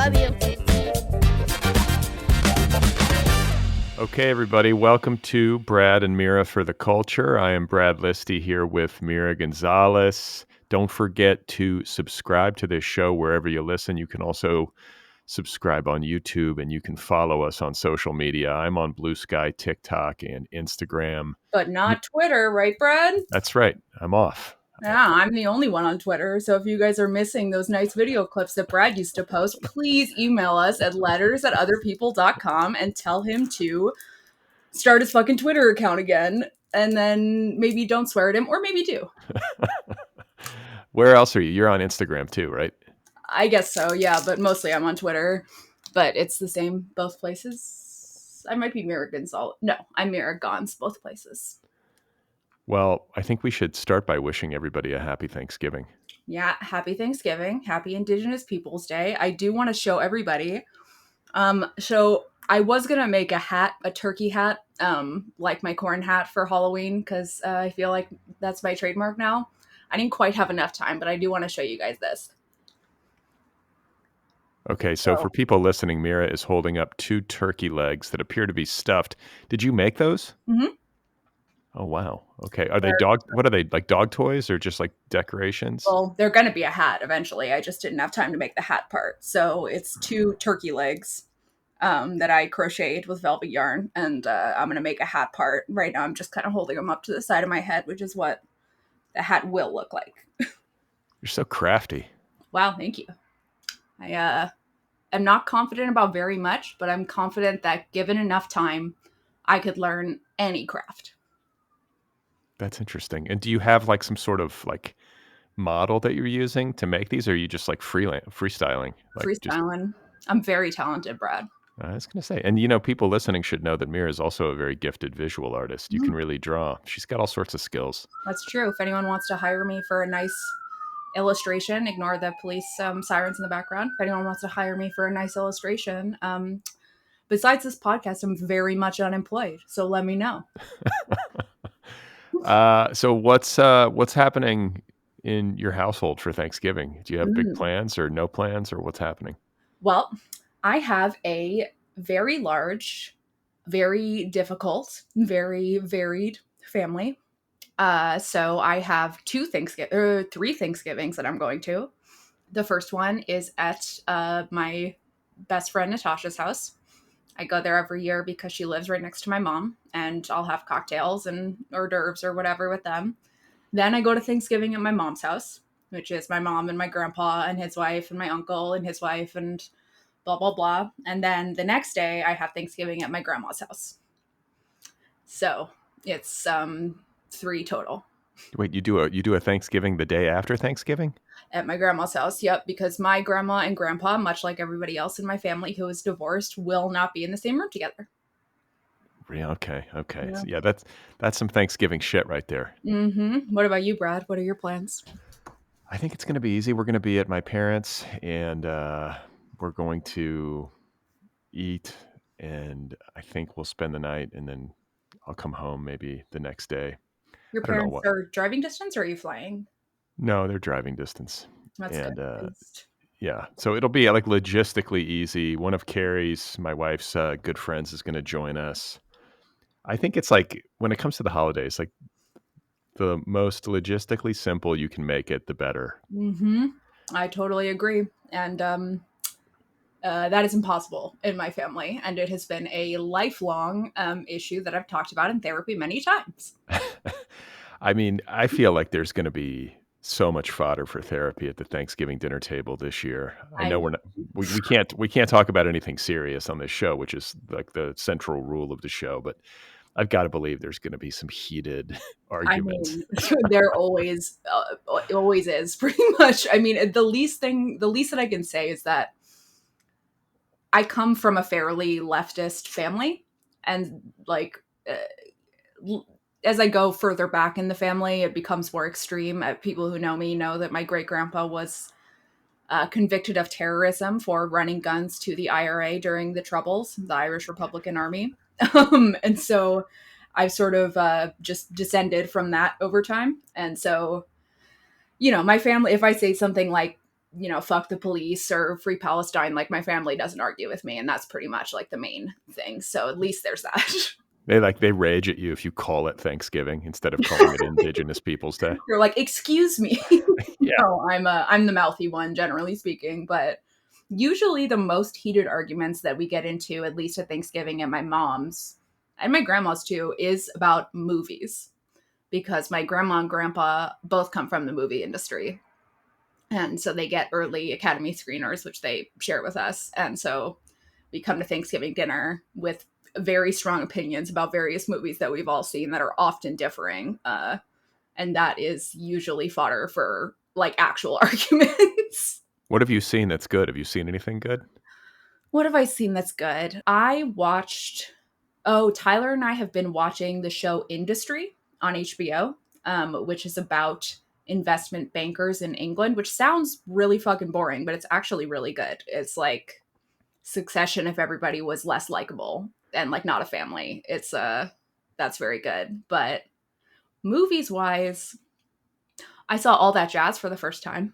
Love you. Okay, everybody, welcome to Brad and Mira for the Culture. I am Brad Listi here with Mira Gonzalez. Don't forget to subscribe to this show wherever you listen. You can also subscribe on YouTube, and you can follow us on social media. I'm on Bluesky, TikTok, and Instagram. But not Twitter, right, Brad? That's right. I'm off. Yeah, I'm the only one on Twitter. So if you guys are missing those nice video clips that Brad used to post, please email us at letters@otherppl.com and tell him to start his fucking Twitter account again. And then maybe don't swear at him, or maybe do. Where else are you? You're on Instagram too, right? I guess so, yeah, but mostly I'm on Twitter. But it's the same both places. I might be Mira Gonzalez. No, I'm Mira Gons both places. Well, I think we should start by wishing everybody a happy Thanksgiving. Yeah, happy Thanksgiving. Happy Indigenous Peoples Day. I do want to show everybody. So I was going to make a hat, a turkey hat, like my corn hat for Halloween, because I feel like that's my trademark now. I didn't quite have enough time, but I do want to show you guys this. Okay, so for people listening, Mira is holding up 2 turkey legs that appear to be stuffed. Did you make those? Mm-hmm. Oh, wow. Okay. Are they what are they, like dog toys or just like decorations? Well, they're going to be a hat eventually. I just didn't have time to make the hat part. So it's 2 turkey legs that I crocheted with velvet yarn, and I'm going to make a hat part. Right now I'm just kind of holding them up to the side of my head, which is what the hat will look like. You're so crafty. Wow, thank you. I am not confident about very much, but I'm confident that given enough time, I could learn any craft. That's interesting. And do you have like some sort of like model that you're using to make these, or are you just like freestyling? Like Freestyling. I'm very talented, Brad. I was going to say, and you know, people listening should know that Mira is also a very gifted visual artist. You can really draw. She's got all sorts of skills. That's true. If anyone wants to hire me for a nice illustration, ignore the police sirens in the background. If anyone wants to hire me for a nice illustration, besides this podcast, I'm very much unemployed. So let me know. So what's happening in your household for Thanksgiving? Do you have big plans or no plans, or what's happening? Well, I have a very large, very difficult, very varied family. So I have 3 Thanksgivings that I'm going to. The first one is at my best friend Natasha's house. I go there every year because she lives right next to my mom, and I'll have cocktails and hors d'oeuvres or whatever with them. Then I go to Thanksgiving at my mom's house, which is my mom and my grandpa and his wife and my uncle and his wife and blah, blah, blah. And then the next day I have Thanksgiving at my grandma's house. So it's 3 total. Wait, you do a Thanksgiving the day after Thanksgiving? At my grandma's house, yep, because my grandma and grandpa, much like everybody else in my family who is divorced, will not be in the same room together. Okay. Yeah. So, yeah, that's some Thanksgiving shit right there. Mm-hmm. What about you, Brad? What are your plans? I think it's going to be easy. We're going to be at my parents', and we're going to eat, and I think we'll spend the night, and then I'll come home maybe the next day. Your parents are driving distance, or are you flying? No, they're driving distance. That's good. Yeah, so it'll be like logistically easy. One of Carrie's, my wife's good friends, is going to join us. I think it's like when it comes to the holidays, like the most logistically simple you can make it, the better. Mm-hmm. I totally agree. And that is impossible in my family. And it has been a lifelong issue that I've talked about in therapy many times. I mean, I feel like there's going to be so much fodder for therapy at the Thanksgiving dinner table this year. I know we can't talk about anything serious on this show, which is like the central rule of the show, but I've got to believe there's going to be some heated arguments. I mean, there always is pretty much. I mean, the least that I can say is that I come from a fairly leftist family, and like, as I go further back in the family, it becomes more extreme. People who know me know that my great grandpa was convicted of terrorism for running guns to the IRA during the Troubles, the Irish Republican Army. And so I've sort of just descended from that over time. And so, you know, my family, if I say something like, fuck the police or free Palestine, like my family doesn't argue with me. And that's pretty much like the main thing. So at least there's that. They rage at you if you call it Thanksgiving instead of calling it Indigenous Peoples Day. They're like, excuse me. Yeah. No, I'm the mouthy one, generally speaking. But usually the most heated arguments that we get into, at least at Thanksgiving at my mom's and my grandma's too, is about movies. Because my grandma and grandpa both come from the movie industry. And so they get early Academy screeners, which they share with us. And so we come to Thanksgiving dinner with very strong opinions about various movies that we've all seen that are often differing. And that is usually fodder for like actual arguments. What have you seen that's good? Have you seen anything good? What have I seen that's good? Tyler and I have been watching the show Industry on HBO, which is about investment bankers in England, which sounds really fucking boring, but it's actually really good. It's like Succession if everybody was less likable and like not a family. That's very good. But movies wise, I saw All That Jazz for the first time.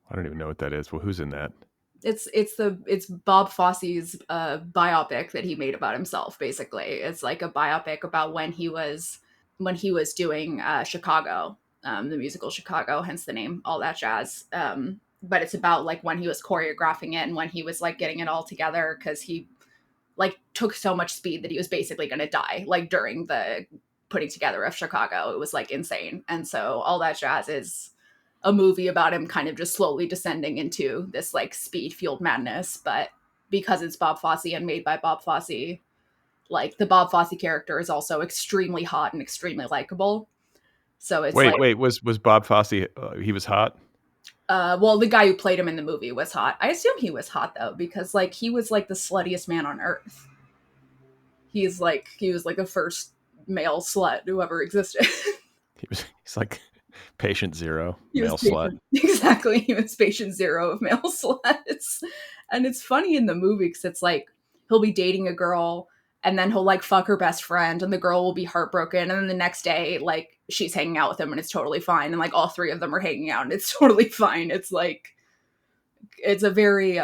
I don't even know what that is. Well, who's in that? It's Bob Fosse's biopic that he made about himself. Basically, it's like a biopic about when he was doing Chicago, the musical Chicago, hence the name All That Jazz. But it's about like when he was choreographing it and when he was like getting it all together because he like took so much speed that he was basically going to die like during the putting together of Chicago. It was like insane, and so All That Jazz is a movie about him kind of just slowly descending into this like speed fueled madness. But because it's Bob Fosse and made by Bob Fosse, like the Bob Fosse character is also extremely hot and extremely likable. So it's Wait, like, wait. Was Bob Fosse? He was hot. well, the guy who played him in the movie was hot. I assume he was hot though, because like he was like the sluttiest man on earth. He was like the first male slut who ever existed. He's like patient zero, He was male slut. patient. Exactly. He was patient zero of male sluts. And it's funny in the movie because it's like he'll be dating a girl and then he'll like fuck her best friend and the girl will be heartbroken. And then the next day, like she's hanging out with him and it's totally fine. And like all three of them are hanging out and it's totally fine. It's like, it's a very,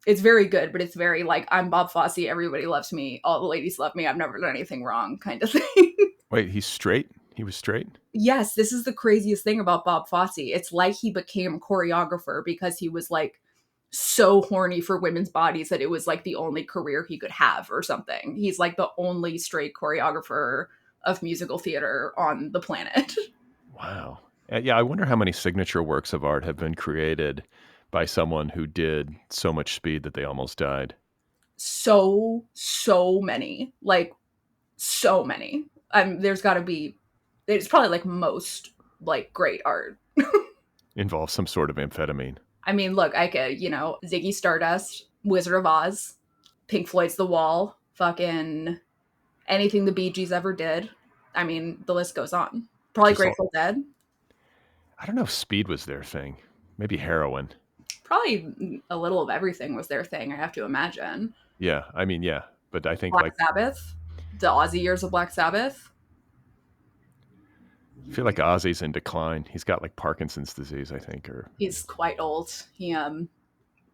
it's very good, but it's very like, I'm Bob Fosse. Everybody loves me. All the ladies love me. I've never done anything wrong kind of thing. Wait, he's straight? He was straight? Yes, this is the craziest thing about Bob Fosse. It's like he became choreographer because he was like so horny for women's bodies that it was like the only career he could have or something. He's like the only straight choreographer of musical theater on the planet. Wow. Yeah, I wonder how many signature works of art have been created by someone who did so much speed that they almost died. So many. Like so many. There's got to be it's probably like most like great art. Involves some sort of amphetamine. I mean, look, I could, Ziggy Stardust, Wizard of Oz, Pink Floyd's The Wall, fucking anything the Bee Gees ever did. I mean, the list goes on. Probably Just all, Grateful Dead. I don't know if speed was their thing. Maybe heroin. Probably a little of everything was their thing, I have to imagine. Yeah, I mean, yeah. But I think Black like Sabbath, the Aussie years of Black Sabbath. I feel like Ozzy's in decline. He's got like Parkinson's disease, I think, or He's quite old. Yeah,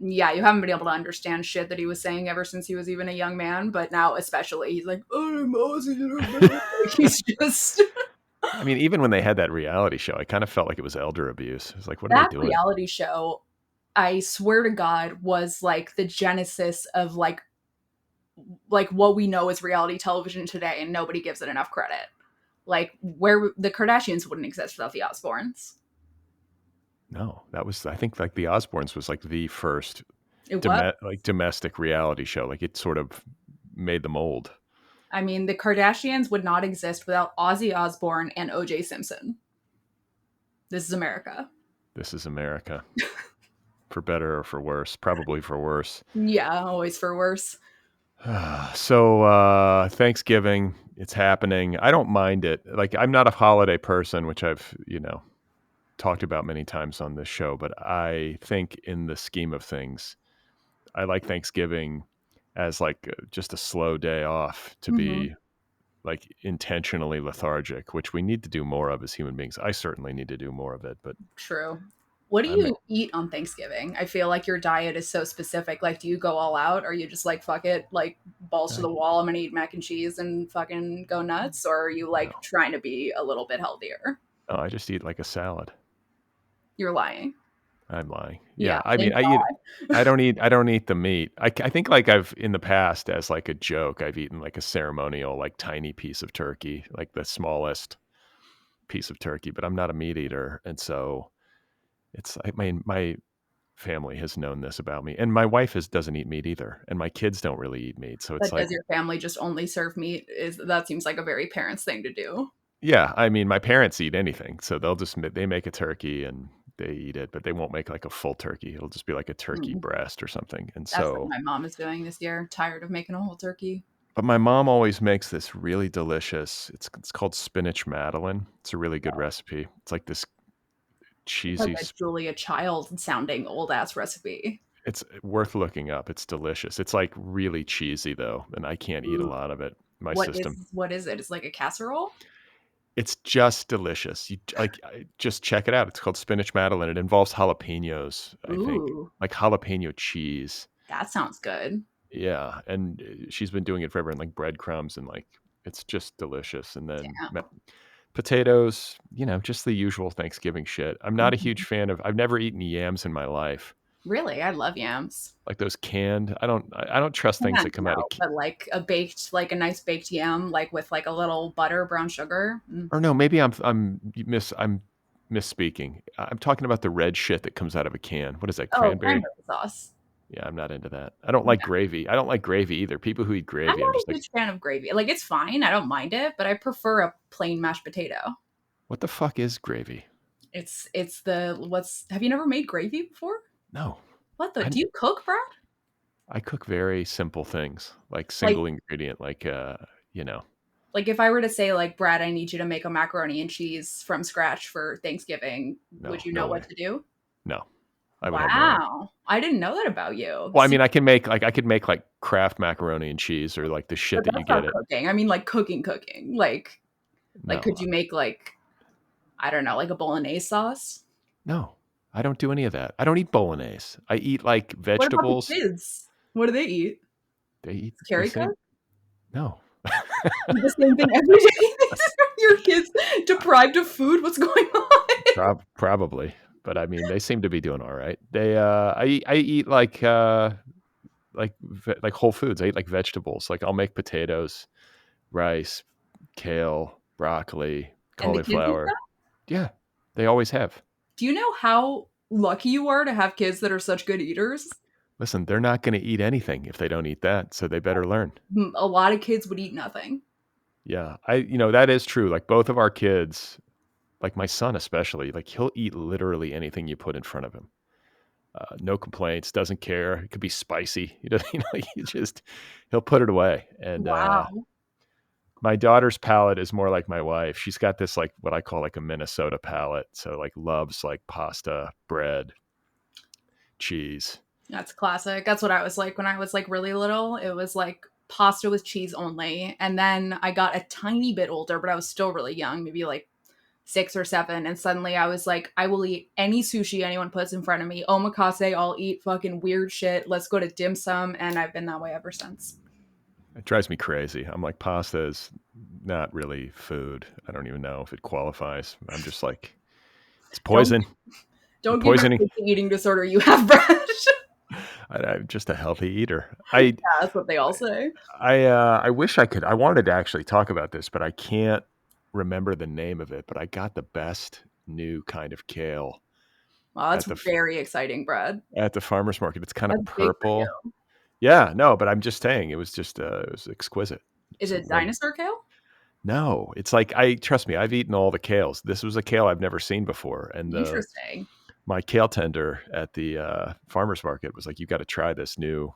you haven't been able to understand shit that he was saying ever since he was even a young man, but now especially he's like, I'm Ozzy. He's just I mean, even when they had that reality show, I kind of felt like it was elder abuse. It was like, what are they that doing? reality show. I swear to God, was like the genesis of like what we know as reality television today, and nobody gives it enough credit. Like where the Kardashians wouldn't exist without the Osbournes. No, that was I think like the Osbournes was like the first It was. domestic reality show. Like it sort of made the mold. I mean, the Kardashians would not exist without Ozzy Osbourne and O.J. Simpson. This is America. This is America. For better or for worse. Probably for worse. Yeah, always for worse. So Thanksgiving, it's happening. I don't mind it. Like I'm not a holiday person, which I've, talked about many times on this show, but I think in the scheme of things, I like Thanksgiving as like just a slow day off to be like intentionally lethargic, which we need to do more of as human beings. I certainly need to do more of it, but True. What do I'm you eat on Thanksgiving? I feel like your diet is so specific. Like, do you go all out? Or are you just like, fuck it, like balls to I, the wall, I'm gonna eat mac and cheese and fucking go nuts? Or are you like no, trying to be a little bit healthier? no, I just eat like a salad. You're lying. I'm lying. Yeah, Yeah, I mean, thank God. I don't eat the meat. I think like I've in the past as like a joke, I've eaten like a ceremonial like tiny piece of turkey, like the smallest piece of turkey, but I'm not a meat eater, and so I mean my family has known this about me, and my wife doesn't eat meat either, and my kids don't really eat meat, so it's But like does your family just only serve meat? Is that seems like a very parents thing to do. yeah, I mean my parents eat anything, so they make a turkey and they eat it, but they won't make like a full turkey. It'll just be like a turkey Mm. breast or something, and That's what so my mom is doing this year. Tired of making a whole turkey. but my mom always makes this really delicious. It's called spinach madeleine. It's a really good recipe. It's like this It's like cheesy. a Julia Child sounding old ass recipe. It's worth looking up. It's delicious. It's like really cheesy though, and I can't eat a Ooh. lot of it. My What system. is it? It's like a casserole? It's just delicious. Just check it out. It's called spinach madeleine. It involves jalapenos. I think Ooh, like jalapeno cheese. that sounds good. Yeah, and she's been doing it forever, and like breadcrumbs, and like it's just delicious. And then Damn. potatoes, just the usual Thanksgiving shit. I'm not a huge Mhm. fan of. I've never eaten yams in my life, Really, I love yams. like those canned. I don't trust things that Canned, come no, out of. but like like a nice baked yam, like with like a little butter, brown sugar. Mm. Or no, maybe I'm misspeaking. I'm talking about the red shit that comes out of a can. What is that? Oh, Cranberry? cranberry sauce. Yeah, I'm not into that. I don't like Yeah. gravy. I don't like gravy either. People who eat I'm gravy, I'm not a just like, huge fan of gravy. Like it's fine, I don't mind it, but I prefer a plain mashed potato. what the fuck is gravy? It's the what's have you never made gravy before? No, What the I do you cook, Brad? I cook very simple things, like Like single ingredient, like you know, like if I were to say like Brad, I need you to make a macaroni and cheese from scratch for Thanksgiving, would no, you know no what way. to do? No, I would have no idea. Wow. I didn't know that about you. Well, I See, mean, I could make like Kraft macaroni and cheese or like the but shit that you that's get not it. cooking. I mean like cooking. Like No, could you make like I don't know, like a bolognese sauce? no, I don't do any of that. I don't eat bolognese. I eat like What about the vegetables. kids? What do they eat? They eat Does the Carrie same. cook? No, Eat the same thing every day? Your kids deprived of food? What's going on? probably. But I mean, they seem to be doing all right. I eat like whole foods. I eat like vegetables. Like I'll make potatoes, rice, kale, broccoli, And the kids eat cauliflower. that? Yeah, they always have. Do you know how lucky you are to have kids that are such good eaters? Listen, they're not going to eat anything if they don't eat that, so they better learn. A lot of kids would eat nothing. Yeah, that is true. Like both of our kids, like my son especially, like he'll eat literally anything you put in front of him. No complaints, doesn't care. It could be spicy. He doesn't, like he'll put it away. And Wow. my daughter's palate is more like my wife. She's got this like what I call like a Minnesota palate. So like loves like pasta, bread, cheese. That's classic. That's what I was like when I was like really little. It was like pasta with cheese only. And then I got a tiny bit older, but I was still really young, maybe like 6 or 7. And suddenly I was like, I will eat any sushi anyone puts in front of me. Omakase, I'll eat fucking weird shit. Let's go to dim sum. And I've been that way ever since. It drives me crazy. I'm like, pasta is not really food. I don't even know if it qualifies. I'm just like, it's Don't poison. You're don't give your poisoning. kid the eating disorder you have, Brad. I'm just a healthy eater. I Yeah, that's what they all say. I wish I could. I wanted to actually talk about this, but I can't remember the name of it. But I got the best new kind of kale Wow, that's at the very exciting, Brad. farmers market. It's kind of That's big for purple. you. Yeah, no, but I'm just saying it was exquisite. Is It's it one. dinosaur kale? No, it's like I trust me. I've eaten all the kales. This was a kale I've never seen before, and the Interesting. my kale tender at the farmers market was like, "You got to try this new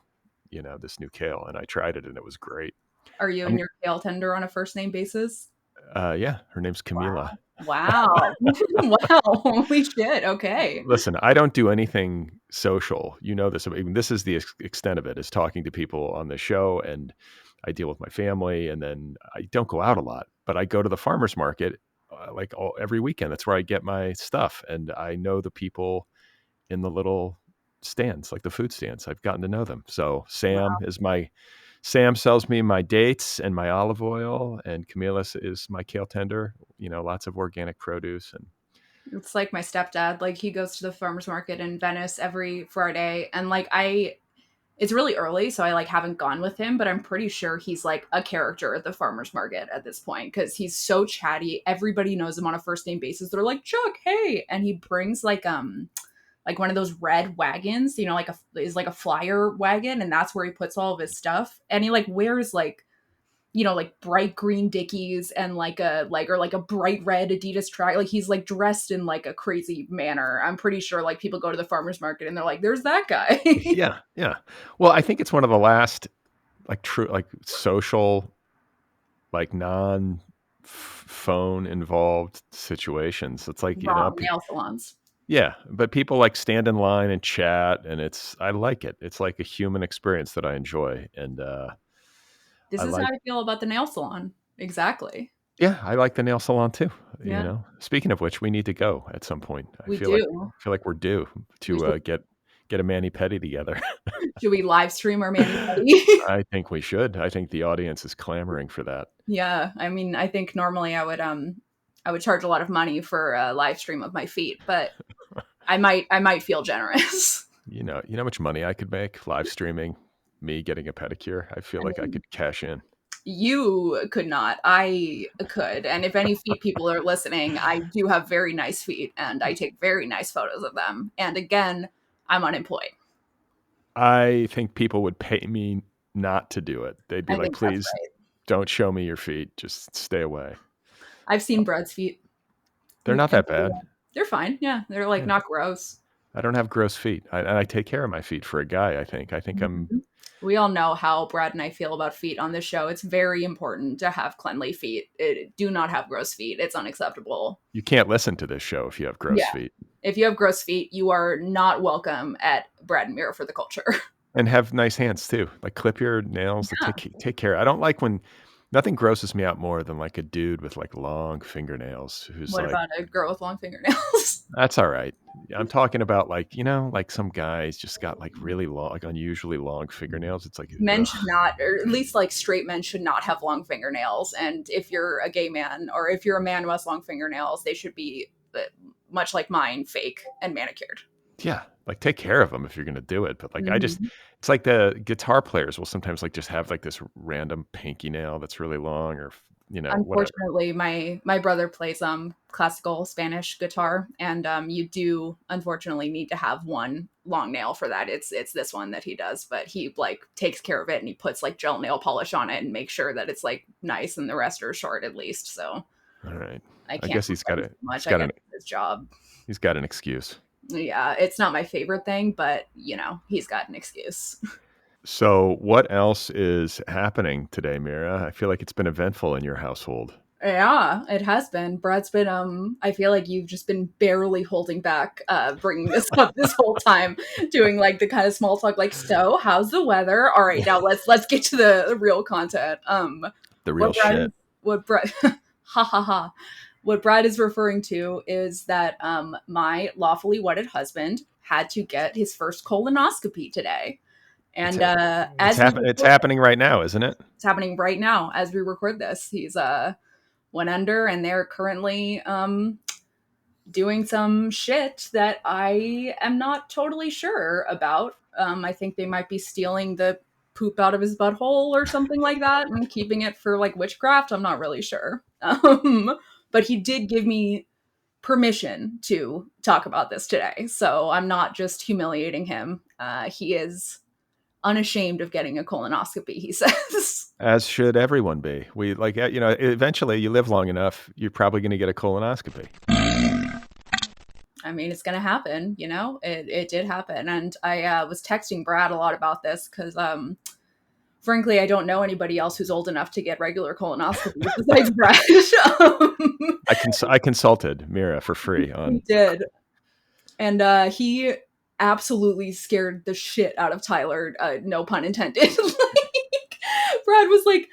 kale," and I tried it, and it was great. Are you and I'm your kale tender on a first name basis? yeah, her name's Camila. Wow. Wow. Holy shit. Okay. Listen, I don't do anything social. You know this. I mean, this is the extent of it, is talking to people on the show, and I deal with my family, and then I don't go out a lot, but I go to the farmers market like every weekend. That's where I get my stuff, and I know the people. in the little stands, like the food stands. I've gotten to know them. So Wow. Sam sells me my dates and my olive oil, and Camila is my kale tender. Lots of organic produce. And It's like my stepdad. Like he goes to the farmers market in Venice every Friday, and like it's really early, so I like haven't gone with him, but I'm pretty sure he's like a character at the farmers market at this point because he's so chatty. Everybody knows him on a first name basis. They're like, Chuck, hey, and he brings like one of those red wagons, like a flyer wagon, and that's where he puts all of his stuff. And he like wears like bright green Dickies and like a bright red Adidas track. Like he's like dressed in like a crazy manner. I'm pretty sure like people go to the farmers market and they're like, "There's that guy." yeah, yeah. Well, I think it's one of the last like true like social, like non phone involved situations. It's like Wrong nail salons. yeah, but people like stand in line and chat, and I like it. It's like a human experience that I enjoy, and This I is how like I feel about the nail salon. Exactly. yeah, I like the nail salon too. Yeah, Speaking of which, we need to go at some point. we do. I feel like we're due We to get a mani pedi together. should we live stream our mani pedi? I think we should. I think the audience is clamoring for that. Yeah, I mean, I think normally I would charge a lot of money for a live stream of my feet, but I might feel generous. You know how much money I could make live streaming me getting a pedicure. I feel I like I mean, could cash in. you could not. I could. And if any feet people are listening, I do have very nice feet and I take very nice photos of them. And again, I'm unemployed. I think people would pay me not to do it. They'd be I like, think that's "Please right. don't show me your feet. Just stay away." I've seen Brad's feet. They're not that bad. They're fine. Yeah, they're like Yeah. not gross. I don't have gross feet. I take care of my feet for a guy, I think. I think I'm Mhm. We all know how Brad and I feel about feet on this show. It's very important to have cleanly feet. Do not have gross feet. It's unacceptable. You can't listen to this show if you have gross Yeah. feet. If you have gross feet, you are not welcome at Brad and Mira for the culture. And have nice hands too. Like clip your nails, like, Yeah. take care. I don't like when nothing grosses me out more than like a dude with like long fingernails who's What like, about a girl with long fingernails? "That's all right." I'm talking about like, like some guys just got like really long, like unusually long fingernails. It's like, Men should ugh. not, or at least like straight men should not have long fingernails. And if you're a gay man or if you're a man who has long fingernails, they should be much like mine, fake and manicured. Yeah, like take care of them if you're gonna do it. But like, Mhm. it's like the guitar players will sometimes like just have like this random pinky nail that's really long, or whatever. Unfortunately, my brother plays classical Spanish guitar, and you do unfortunately need to have one long nail for that. It's this one that he does, but he like takes care of it and he puts like gel nail polish on it and makes sure that it's like nice and the rest are short at least. So All right, I I can't guess complain too much. I guess it's his job. he's got an excuse. Yeah, it's not my favorite thing, but he's got an excuse. So, what else is happening today, Mira? I feel like it's been eventful in your household. Yeah, it has been. Brad's been I feel like you've just been barely holding back bringing this up this whole time, doing like the kind of small talk like, "So, how's the weather?" All right, now let's get to the real content. The real What Brad shit. what Brad ha ha ha. What Brad is referring to is that my lawfully wedded husband had to get his first colonoscopy today. It's And it's as we happen. It's record happening right now, isn't it? it's happening right now as we record this. He's went under and they're currently doing some shit that I am not totally sure about. I think they might be stealing the poop out of his butthole or something like that and keeping it for like witchcraft. I'm not really sure. But he did give me permission to talk about this today. So I'm not just humiliating him. He is unashamed of getting a colonoscopy, he says. As should everyone be. We like, eventually you live long enough, you're probably going to get a colonoscopy. I mean, it's going to happen, it did happen. And I was texting Brad a lot about this because, frankly, I don't know anybody else who's old enough to get regular colonoscopies besides Brad. I consulted Mira for free He on. did. And he absolutely scared the shit out of Tyler, no pun intended. Like, Brad was like,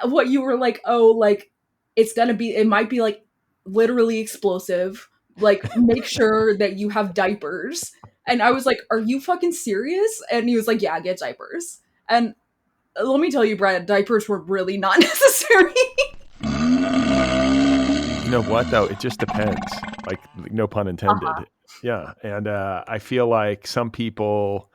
what you were like, oh, like, it might be like literally explosive, like make sure that you have diapers. And I was like, are you fucking serious? And he was like, yeah, get diapers. And let me tell you, Brad, diapers were really not necessary. You know what though? It just depends. Like no pun Uh-huh. intended. Yeah, and I feel like some people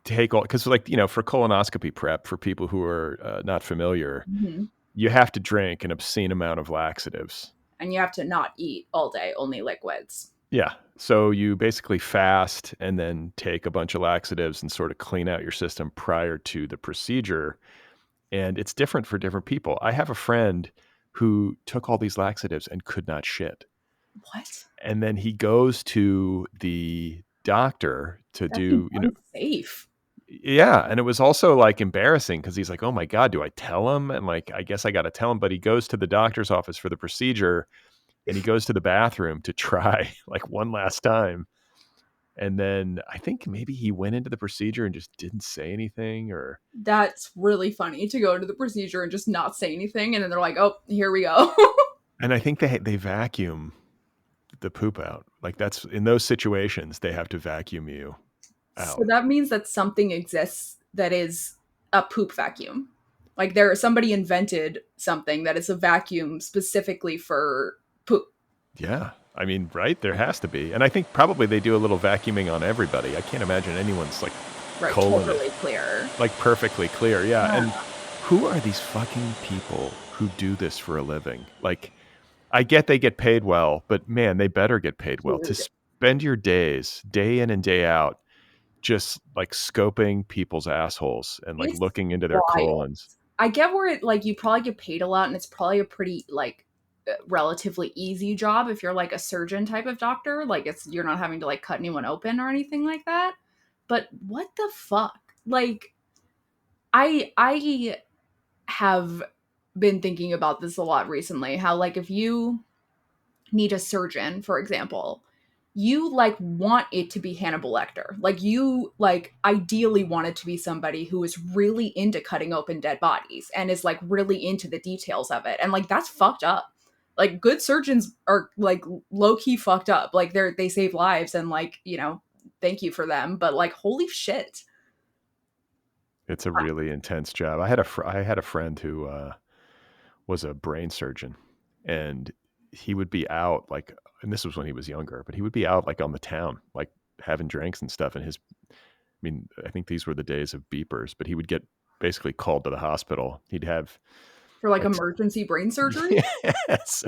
take all because like for colonoscopy prep for people who are not familiar, Mhm. you have to drink an obscene amount of laxatives. And you have to not eat all day, only liquids. Yeah. So you basically fast and then take a bunch of laxatives and sort of clean out your system prior to the procedure. And it's different for different people. I have a friend who took all these laxatives and could not shit. What? And then he goes to the doctor to That seems do, unsafe. yeah. And it was also like embarrassing because he's like, oh my God, do I tell him? And like, I guess I got to tell him. But he goes to the doctor's office for the procedure and he goes to the bathroom to try like one last time. And then I think maybe he went into the procedure and just didn't say anything or That's really funny to go to the procedure and just not say anything, and then they're like, "Oh, here we go." and I think they vacuum the poop out. Like that's in those situations they have to vacuum you So out. that means that something exists that is a poop vacuum. Like somebody invented something that is a vacuum specifically for poop. Yeah. I mean, right? There has to be. And I think probably they do a little vacuuming on everybody. I can't imagine anyone's like Right, colon is totally clear. like perfectly clear. Yeah. Yeah. And who are these fucking people who do this for a living? Like I get they get paid well, but man, they better get paid well to Dude, spend your days, day in and day out, just like scoping people's assholes and like it's looking into their wild. colons. I get where it like you probably get paid a lot and it's probably a pretty like relatively easy job if you're like a surgeon type of doctor, like it's you're not having to like cut anyone open or anything like that. But what the fuck? Like I have been thinking about this a lot recently, how like if you need a surgeon, for example, you like want it to be Hannibal Lecter. Like you like ideally want it to be somebody who is really into cutting open dead bodies and is like really into the details of it. And like that's fucked up. Like good surgeons are like low key fucked up. Like they save lives and like, thank you for them, but like holy shit. It's a really intense job. I had a friend who was a brain surgeon, and he would be out like, and this was when he was younger, but he would be out like on the town, like having drinks and stuff. And I mean, I think these were the days of beepers, but he would get basically called to the hospital. He'd have For like like, emergency brain surgery? yes.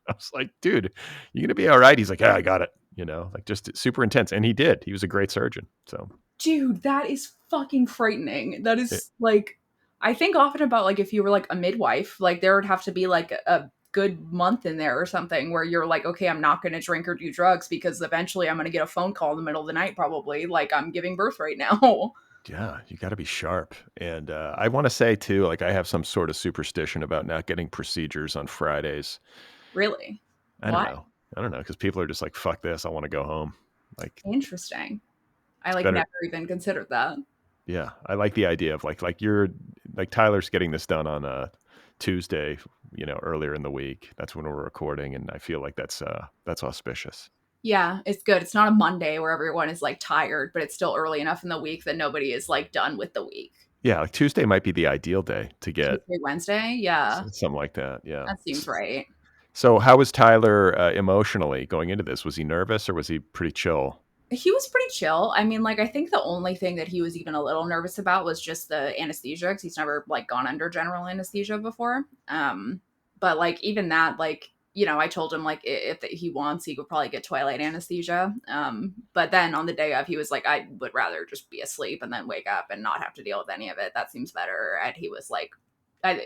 I was like, dude, you gonna be all right? He's like, yeah, I got it. Like just super intense. And he did. He was a great surgeon. So Dude, that is fucking frightening. That it, is like, I think often about like if you were like a midwife, like there would have to be like a good month in there or something where you're like, okay, I'm not going to drink or do drugs because eventually I'm going to get a phone call in the middle of the night, probably. Like I'm giving birth right now. yeah, you got to be sharp. And I want to say too, like I have some sort of superstition about not getting procedures on Fridays. Really? I don't Why? know. I don't know because people are just like, fuck this. I want to go home. Like Interesting. I it's like better. never even considered that. Yeah, I like the idea of like you're like Tyler's getting this done on a Tuesday, earlier in the week. That's when we're recording, and I feel like that's auspicious. Yeah, it's good. It's not a Monday where everyone is like tired, but it's still early enough in the week that nobody is like done with the week. Yeah, like Tuesday might be the ideal day to get Tuesday, Wednesday? Yeah, something like that. Yeah. that seems right. So, how was Tyler emotionally going into this? Was he nervous or was he pretty chill? He was pretty chill. I mean, like, I think the only thing that he was even a little nervous about was just the anesthesia because he's never like gone under general anesthesia before. But like even that, like I told him like if he wants, he could probably get twilight anesthesia. But then on the day of, he was like, I would rather just be asleep and then wake up and not have to deal with any of it. That seems better. And he was like,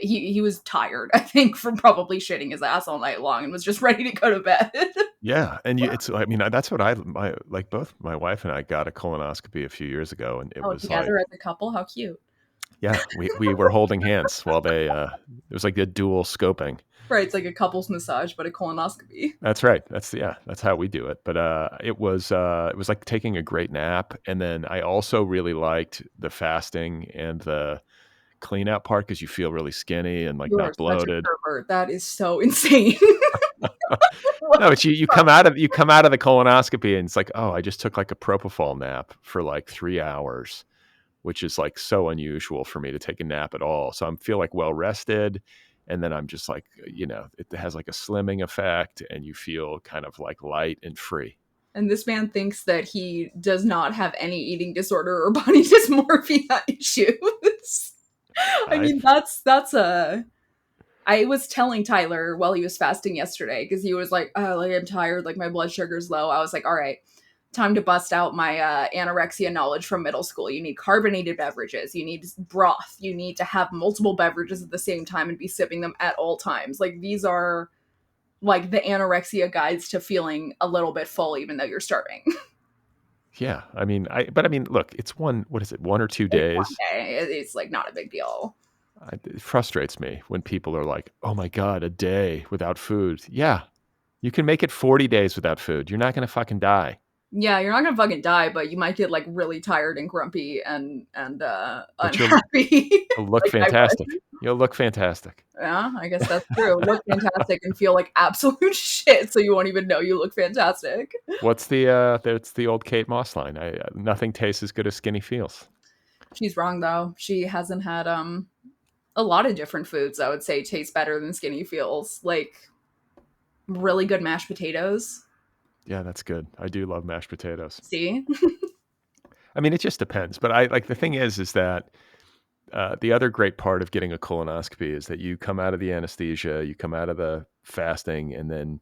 he was tired, I think, from probably shitting his ass all night long and was just ready to go to bed. Yeah, and I mean, that's what like both my wife and I got a colonoscopy a few years ago, and it Oh, was like, together as a couple, how cute. yeah, we were holding hands while it was like a dual scoping. Right, it's like a couple's massage, but a colonoscopy. That's right. That's how we do it. But it was like taking a great nap, and then I also really liked the fasting and the clean out part because you feel really skinny and like You are not such a bloated. pervert. That is so insane. No, What but the you fuck? come out of the colonoscopy and it's like, oh, I just took like a propofol nap for like 3 hours, which is like so unusual for me to take a nap at all. So I feel like well rested. And then I'm just like, it has like a slimming effect and you feel kind of like light and free. And this man thinks that he does not have any eating disorder or body dysmorphia issues. I I mean, that's a. I was telling Tyler while he was fasting yesterday because he was like, "Oh, like I'm tired, like my blood sugar's low." I was like, "All right, time to bust out my anorexia knowledge from middle school. You need carbonated beverages, you need broth, you need to have multiple beverages at the same time and be sipping them at all times. Like these are like the anorexia guides to feeling a little bit full even though you're starving." Yeah, but I mean, look, it's what is it, 1 or 2 It's one days? day. It's like not a big deal. It frustrates me when people are like, oh my God, a day without food. Yeah, you can make it 40 days without food. You're not going to fucking die, Yeah, you're not gonna fucking die, but you might get like really tired and grumpy and but unhappy. you'll look Like I fantastic. was. You'll look fantastic. Yeah, I guess that's true. Look fantastic and feel like absolute shit, so you won't even know you look fantastic. That's the old Kate Moss line. Nothing tastes as good as skinny feels. She's wrong though. She hasn't had a lot of different foods I would say taste better than skinny feels. Like really good mashed potatoes. Yeah, that's good. I do love mashed potatoes. See? I mean, it just depends. But I like the thing is that the other great part of getting a colonoscopy is that you come out of the anesthesia, you come out of the fasting, and then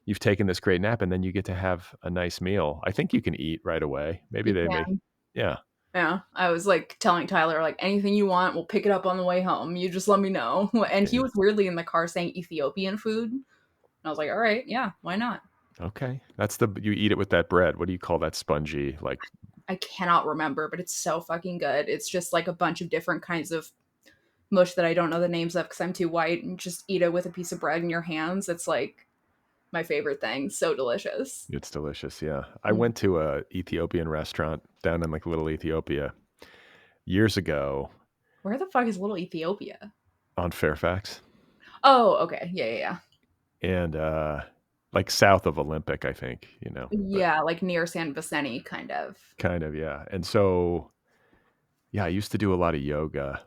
you've taken this great nap, and then you get to have a nice meal. I think you can eat right away. Maybe You they make, can. yeah, Yeah, I was like telling Tyler, like, anything you want, we'll pick it up on the way home. You just let me know. And he yeah. was weirdly in the car saying Ethiopian food. And I was like, all right, yeah, why not? Okay, you eat it with that bread. What do you call that spongy? Like, I cannot remember, but it's so fucking good. It's just like a bunch of different kinds of mush that I don't know the names of because I'm too white, and just eat it with a piece of bread in your hands. It's like my favorite thing. So delicious. it's delicious. Yeah, I Mm. went to a Ethiopian restaurant down in like Little Ethiopia years ago Where the fuck is Little Ethiopia? on Fairfax, Oh, okay. Yeah, yeah, yeah. and like south of Olympic, I think. But Yeah, like near San Vicente, kind of. kind of, yeah. And so, yeah, I used to do a lot of yoga.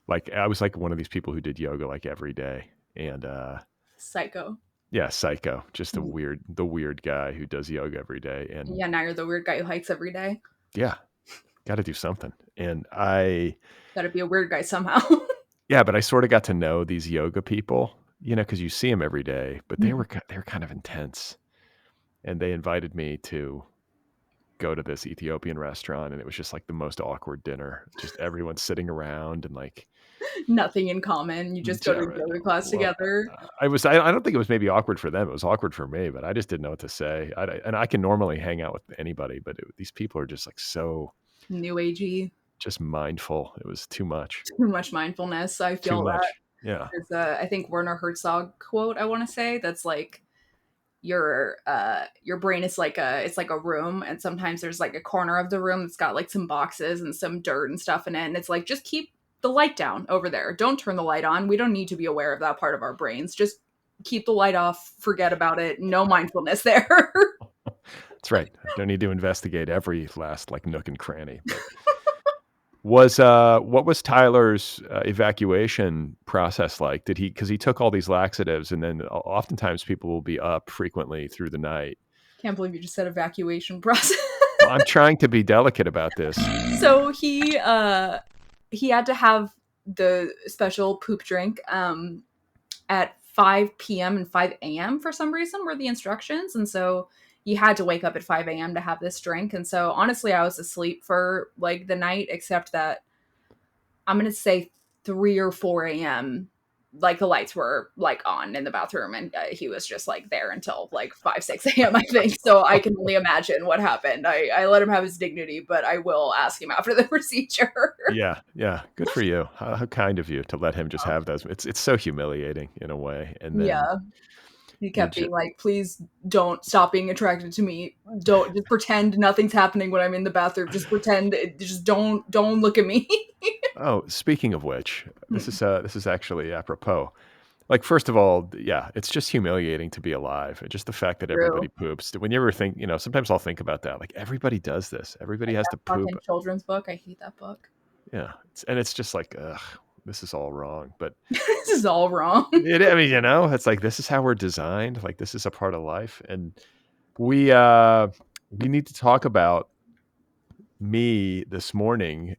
Like I was like one of these people who did yoga like every day, and Psycho. yeah, psycho, just the weird guy who does yoga every day, and Yeah, now you're the weird guy who hikes every day. yeah, got to do something. And I, Gotta be a weird guy somehow. yeah, but I sort of got to know these yoga people, because you see them every day, but they were kind of intense, and they invited me to go to this Ethiopian restaurant, and it was just like the most awkward dinner. Just everyone sitting around and like Nothing in common. You just go to Jared, yoga class well, together. I don't think it was maybe awkward for them. It was awkward for me, but I just didn't know what to say. And I can normally hang out with anybody, but these people are just like so New agey. just mindful. It was too much. Too much mindfulness. I Too feel that. much. Yeah. There's a I think Werner Herzog quote I want to say that's like your brain is like a room, and sometimes there's like a corner of the room that's got like some boxes and some dirt and stuff in it, and it's like just keep the light down over there, don't turn the light on, we don't need to be aware of that part of our brains, just keep the light off, forget about it, no mindfulness there. That's right. I don't need to investigate every last like nook and cranny. But what was Tyler's evacuation process like? Did he because he took all these laxatives, and then oftentimes people will be up frequently through the night. Can't believe you just said evacuation process. Well, I'm trying to be delicate about this. So he had to have the special poop drink at 5 p.m. and 5 a.m. for some reason were the instructions. And so he had to wake up at 5 a.m. to have this drink. And so honestly, I was asleep for like the night, except that I'm going to say 3 or 4 a.m. Like the lights were like on in the bathroom, and he was just like there until like 5, 6 a.m. I think. So I can only imagine what happened. I let him have his dignity, but I will ask him after the procedure. Yeah, yeah. Good for you. How kind of you to let him just have those. It's so humiliating in a way. And then Yeah. He You kept just being like, please don't stop being attracted to me. Don't just pretend nothing's happening when I'm in the bathroom. Just pretend just don't look at me. Oh, speaking of which, this is actually apropos. Like, first of all, yeah, it's just humiliating to be alive. Just the fact that everybody True. poops. When you ever think, sometimes I'll think about that. Like, everybody does this. Everybody Like has to that poop. fucking children's book. I hate that book. Yeah. And it's just like, ugh, this is all wrong. But This is all wrong. I mean, it's like, this is how we're designed. Like, this is a part of life. And we, we need to talk about me this morning,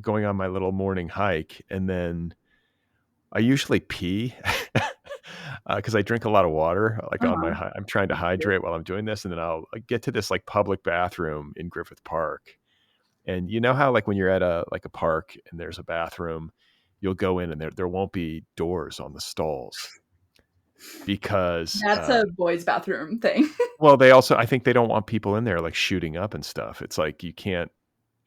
going on my little morning hike. And then I usually pee because I drink a lot of water. Like on Uh-huh. I'm trying to hydrate while I'm doing this, and then I'll get to this like public bathroom in Griffith Park. And you know how like when you're at a park and there's a bathroom, you'll go in and there won't be doors on the stalls because That's a boys' bathroom thing. well, they also I think they don't want people in there like shooting up and stuff. It's like you can't.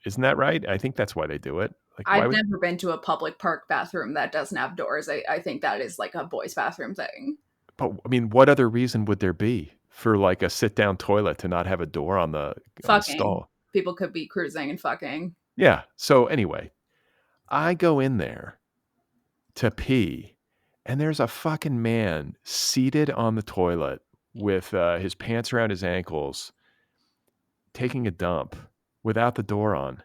Isn't that right? I think that's why they do it. Like why I've would never been to a public park bathroom that doesn't have doors. I think that is like a boys' bathroom thing. But I mean, what other reason would there be for like a sit down toilet to not have a door on the Fucking. stall? People could be cruising and fucking. Yeah. So anyway, I go in there to pee, and there's a fucking man seated on the toilet with his pants around his ankles, taking a dump without the door on.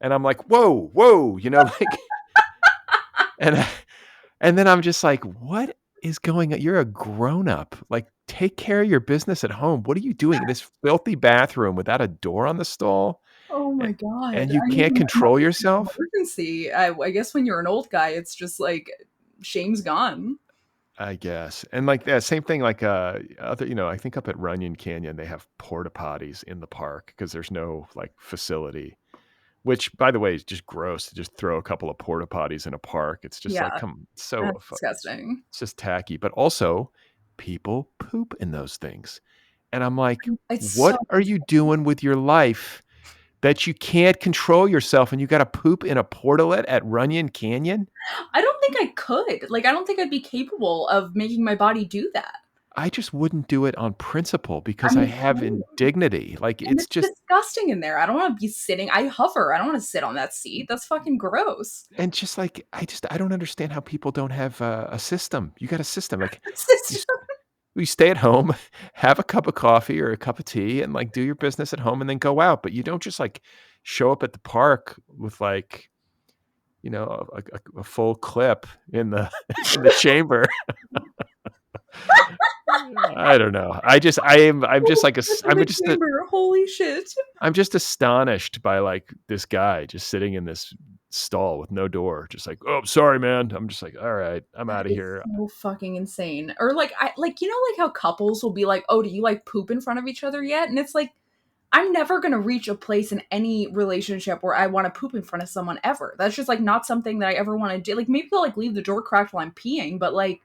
And I'm like, whoa, whoa, like, and and then I'm just like, what is going on? You're a grown up. Like, take care of your business at home. What are you doing in this filthy bathroom without a door on the stall? Oh A- my god. And you I mean, can't it control must be an yourself? emergency. I guess when you're an old guy, it's just like shame's gone. I guess. And like that same thing, like other, I think up at Runyon Canyon, they have porta potties in the park because there's no like facility, which by the way is just gross to just throw a couple of porta potties in a park. It's just like, Yeah, come, that's disgusting. it's just tacky. But also, people poop in those things. And I'm like, It's so what are you doing with your life that you can't control yourself and you got to poop in a portalet at Runyon Canyon? I don't think I could. Like I don't think I'd be capable of making my body do that. I just wouldn't do it on principle I because I mean, have indignity. Like and it's it's just disgusting in there. I don't want to be sitting. I hover. I don't want to sit on that seat. That's fucking gross. and just like I don't understand how people don't have a system. You got a system. Like It's you, just- you stay at home, have a cup of coffee or a cup of tea, and like do your business at home, and then go out. But you don't just like show up at the park with like a full clip in the in the chamber. I don't know. I'm just like in the chamber. Holy shit. I'm just astonished by like this guy just sitting in this stall with no door, just like, oh, sorry, man. I'm just like, all right, I'm That out of is here. so fucking insane. Or like I like like how couples will be like, "Oh, do you like poop in front of each other yet?" And it's like I'm never going to reach a place in any relationship where I want to poop in front of someone ever. That's just like not something that I ever want to do. Like maybe they'll like leave the door cracked while I'm peeing, but like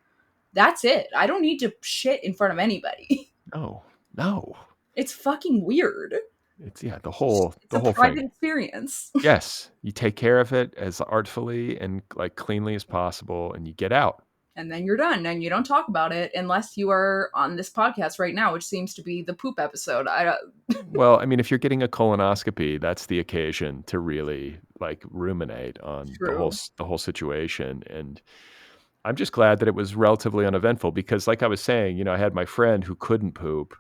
that's it. I don't need to shit in front of anybody. No, no. It's fucking weird. It's yeah, It's the a whole private thing. experience. Yes, you take care of it as artfully and like cleanly as possible, and you get out. And then you're done and you don't talk about it unless you are on this podcast right now, which seems to be the poop episode. I Well, I mean, if you're getting a colonoscopy, that's the occasion to really like ruminate on True. the whole situation. And I'm just glad that it was relatively uneventful because, like I was saying, I had my friend who couldn't poop.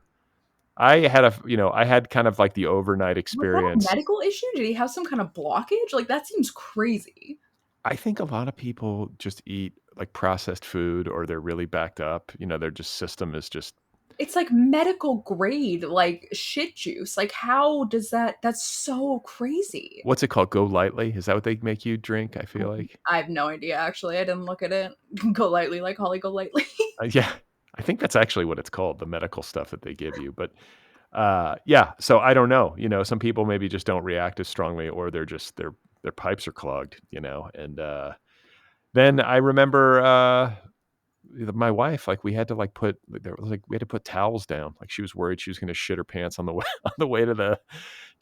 I had kind of like the overnight Was that a experience. medical issue? Did he have some kind of blockage? Like that seems crazy. I think a lot of people just eat like processed food or they're really backed up. Their just system is just It's like medical grade, like shit juice. Like, how does that's so crazy. what's it called? Go lightly. Is that what they make you drink? I feel like. I have no idea, actually. I didn't look at it. Go lightly, like Holly, go lightly. Yeah, I think that's actually what it's called, the medical stuff that they give you. But yeah, so I don't know. Some people maybe just don't react as strongly, or they're just their pipes are clogged. And then I remember my wife, like we had to like we had to put towels down. Like she was worried she was going to shit her pants on the way on the way to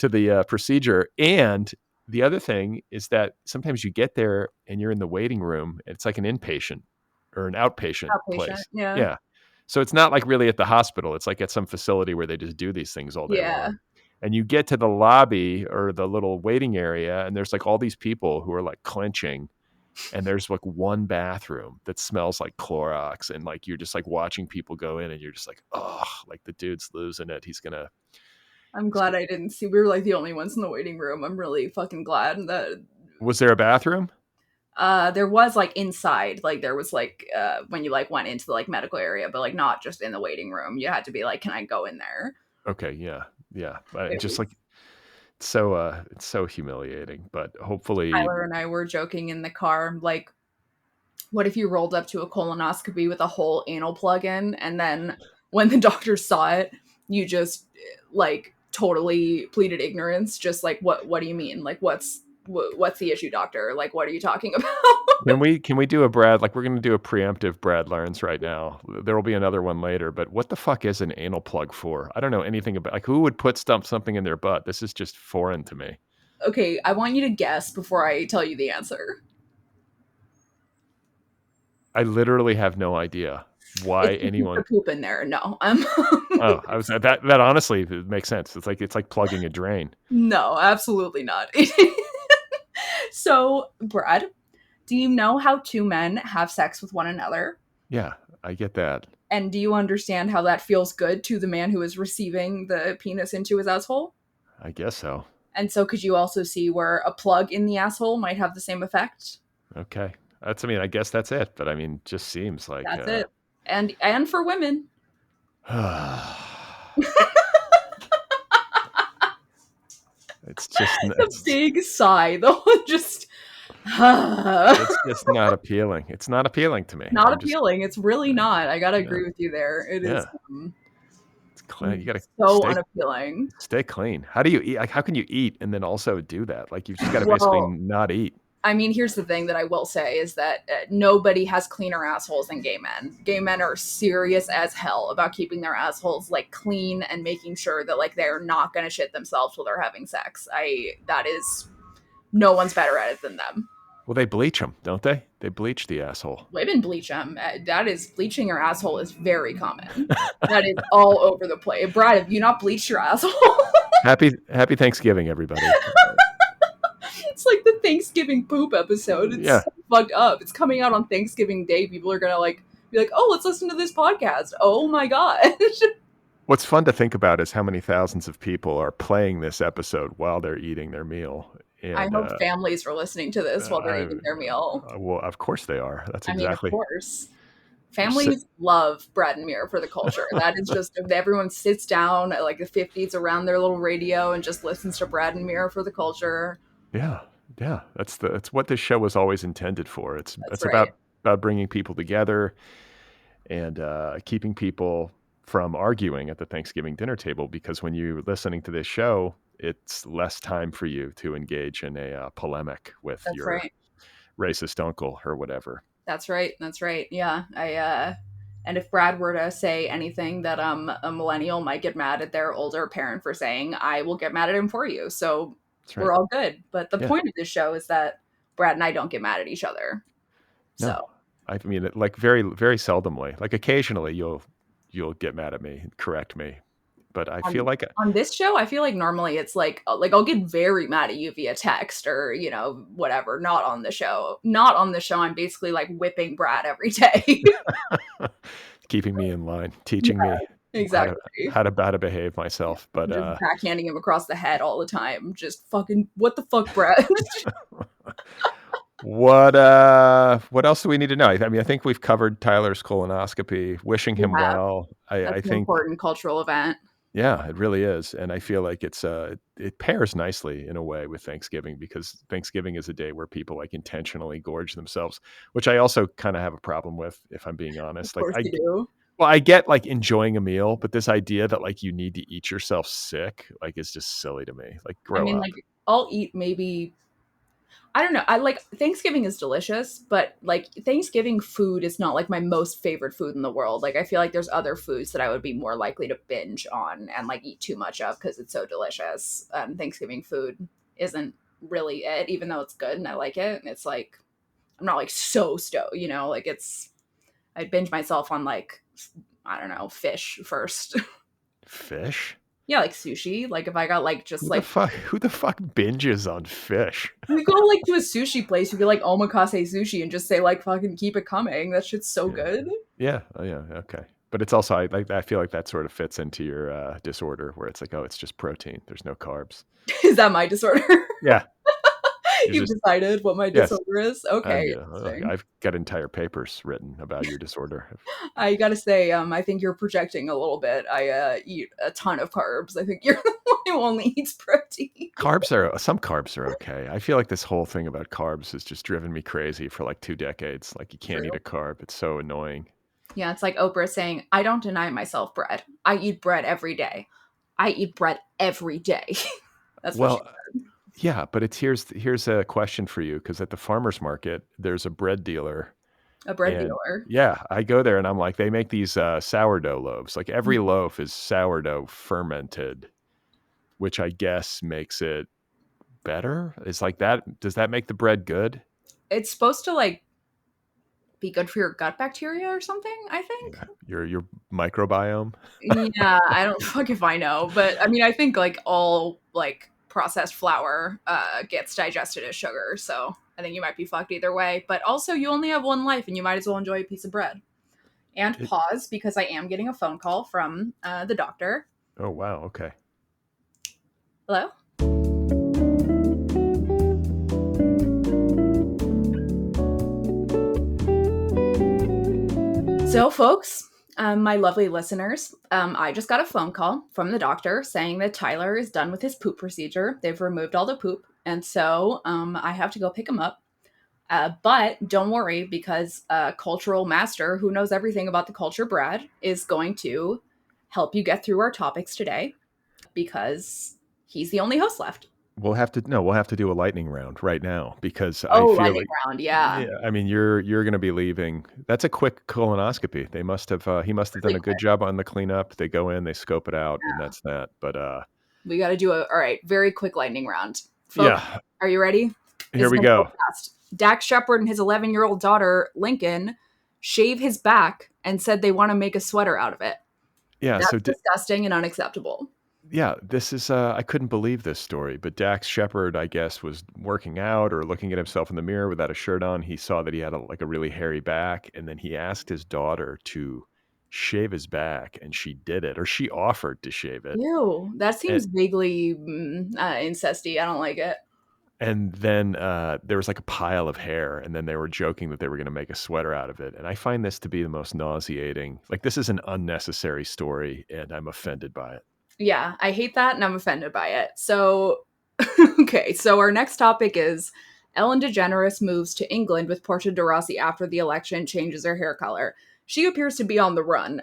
the procedure. And the other thing is that sometimes you get there and you're in the waiting room. And it's like an inpatient or an outpatient Outpatient, place. yeah. Yeah. So it's not like really at the hospital. It's like at some facility where they just do these things all day Yeah, long. And you get to the lobby or the little waiting area, and there's like all these people who are like clenching, and there's like one bathroom that smells like Clorox, and like you're just like watching people go in, and you're just like, oh, like the dude's losing it. I'm He's glad gonna. I didn't see. We were like the only ones in the waiting room. I'm really fucking glad that Was there a bathroom? there was like inside, like there was like when you like went into the like medical area, but like not just in the waiting room. You had to be like, can I go in there? Okay, yeah, yeah. It Just like was it's so humiliating, but hopefully. Tyler and I were joking in the car, like, what if you rolled up to a colonoscopy with a whole anal plug in, and then when the doctor saw it, you just like totally pleaded ignorance, just like, what do you mean? Like, what's the issue, doctor? Like, what are you talking about? Can we do a Brad, like, we're gonna do a preemptive Brad Learns right now. There will be another one later, but what the fuck is an anal plug for? I don't know anything about, like, who would put something in their butt? This is just foreign to me. Okay, I want you to guess before I tell you the answer. I literally have no idea why It's to keep the anyone. poop in there. No, Oh, I was that honestly it makes sense. It's like plugging a drain. no, absolutely not. So, Brad, do you know how two men have sex with one another? Yeah, I get that. And do you understand how that feels good to the man who is receiving the penis into his asshole? I guess so. And so, could you also see where a plug in the asshole might have the same effect? Okay. I guess that's it, but I mean, just seems like, That's it. And for women, it's just the big sigh, though, just not it's just not appealing. It's not appealing to me. I'm just appealing. It's really not. I gotta yeah, agree with you there. It is yeah. It's clean. You gotta so stay unappealing. stay clean. How do you eat? Like, how can you eat and then also do that? Like, you've just got to basically Well, not eat. I mean, here's the thing that I will say is that nobody has cleaner assholes than gay men. Gay men are serious as hell about keeping their assholes like clean and making sure that like they're not going to shit themselves while they're having sex. That is no one's better at it than them. Well, they bleach them, don't they? They bleach the asshole. Women bleach them. That is bleaching your asshole is very common. That is all over the place. Brad, have you not bleached your asshole? Happy Thanksgiving, everybody. It's like the Thanksgiving poop episode. It's Yeah. so fucked up. It's coming out on Thanksgiving Day. People are gonna like be like, "Oh, let's listen to this podcast." Oh my god. What's fun to think about is how many thousands of people are playing this episode while they're eating their meal. I And hope families are listening to this while they're I, eating their meal. well, of course they are. That's I mean, of exactly. course. Families love Brad and Mira for the culture. That is just everyone sits down at like the 50s around their little radio and just listens to Brad and Mira for the culture. Yeah, yeah. That's what this show was always intended for. It's That's it's right. about bringing people together and keeping people from arguing at the Thanksgiving dinner table. Because when you're listening to this show, it's less time for you to engage in a polemic with That's your right. racist uncle or whatever. That's right. That's right. Yeah. And if Brad were to say anything that a millennial might get mad at their older parent for saying, I will get mad at him for you. So That's right. we're all good. But the Yeah. point of this show is that Brad and I don't get mad at each other. No, So I mean, like very very seldomly. Like occasionally you'll get mad at me and correct me, but I feel on like on this show, I feel like normally it's like I'll get very mad at you via text or whatever. Not on the show. Not on the show. I'm basically like whipping Brad every day. keeping me in line, Yeah, teaching me how to exactly. how to behave myself. But Just backhanding him across the head all the time. Just fucking what the fuck, Brad? what else do we need to know? I mean, I think we've covered Tyler's colonoscopy, wishing We him have. well. I That's an think important cultural event. yeah, it really is. And I feel like it pairs nicely in a way with Thanksgiving, because Thanksgiving is a day where people like intentionally gorge themselves, which I also kind of have a problem with, if I'm being Of honest. course you do. Well, I get like enjoying a meal, but this idea that like you need to eat yourself sick, like, is just silly to me. Like, I grow mean, up. like, I'll eat maybe I don't know. I like Thanksgiving is delicious, but like Thanksgiving food is not like my most favorite food in the world. Like I feel like there's other foods that I would be more likely to binge on and like eat too much of because it's so delicious. Thanksgiving food isn't really it, even though it's good and I like it. It's like I'm not like so stoked, like it's I'd binge myself on like I don't know, fish first. Fish? Yeah, like sushi. Like if I got like just Who the like fuck? Who the fuck binges on fish? you go like to a sushi place, you get like omakase sushi and just say like fucking keep it coming. That shit's so Yeah. good. Yeah. Oh, yeah. Okay. But it's also I feel like that sort of fits into your disorder where it's like, oh, it's just protein. There's no carbs. Is that my disorder? Yeah. You're You've just decided what my yes. disorder is? Okay, Yeah. interesting. I've got entire papers written about your disorder. I gotta say, I think you're projecting a little bit. I eat a ton of carbs. I think you're the one who only eats protein. Some carbs are okay. I feel like this whole thing about carbs has just driven me crazy for like 2 decades. Like you can't eat True. a carb. It's so annoying. Yeah, it's like Oprah saying, I don't deny myself bread. I eat bread every day. I eat bread every day. That's what she Well, yeah, but here's a question for you because at the farmer's market, there's a bread dealer. a bread And dealer. yeah, I go there and I'm like, they make these sourdough loaves. Like every loaf is sourdough fermented, which I guess makes it better. It's like that. Does that make the bread good? It's supposed to like be good for your gut bacteria or something, I think. Yeah. Your microbiome. Yeah, I don't fuck if I know, but I mean, I think like all like processed flour gets digested as sugar, so I think you might be fucked either way. But also, you only have one life, and you might as well enjoy a piece of bread. And It, pause because I am getting a phone call from the doctor. oh wow. Okay. Hello. So, folks, my lovely listeners, I just got a phone call from the doctor saying that Tyler is done with his poop procedure. They've removed all the poop, and so I have to go pick him up. But don't worry, because cultural master who knows everything about the culture, Brad, is going to help you get through our topics today because he's the only host left. We'll have to do a lightning round right now because I Oh, feel lightning like round, yeah. yeah, I mean you're going to be leaving. That's a quick colonoscopy. They must have he must have done Really a good quick. job on the cleanup. They go in, they scope it out and that's that. But We got to do all right, very quick lightning round. Folks, yeah, are you ready? This here is we going to go go. fast. Dax Shepard and his 11-year-old daughter, Lincoln, shave his back and said they want to make a sweater out of it. Yeah, That's so disgusting and unacceptable. yeah, this is I couldn't believe this story, but Dax Shepard, I guess, was working out or looking at himself in the mirror without a shirt on. He saw that he had like a really hairy back, and then he asked his daughter to shave his back, and she did it, or she offered to shave it. Ew, that And seems vaguely incesty. I don't like it. and then there was like a pile of hair, and then they were joking that they were going to make a sweater out of it. And I find this to be the most nauseating. Like this is an unnecessary story, and I'm offended by it. Yeah, I hate that and I'm offended by it. So, okay, so our next topic is Ellen DeGeneres moves to England with Portia de Rossi after the election, changes her hair color. She appears to be on the run.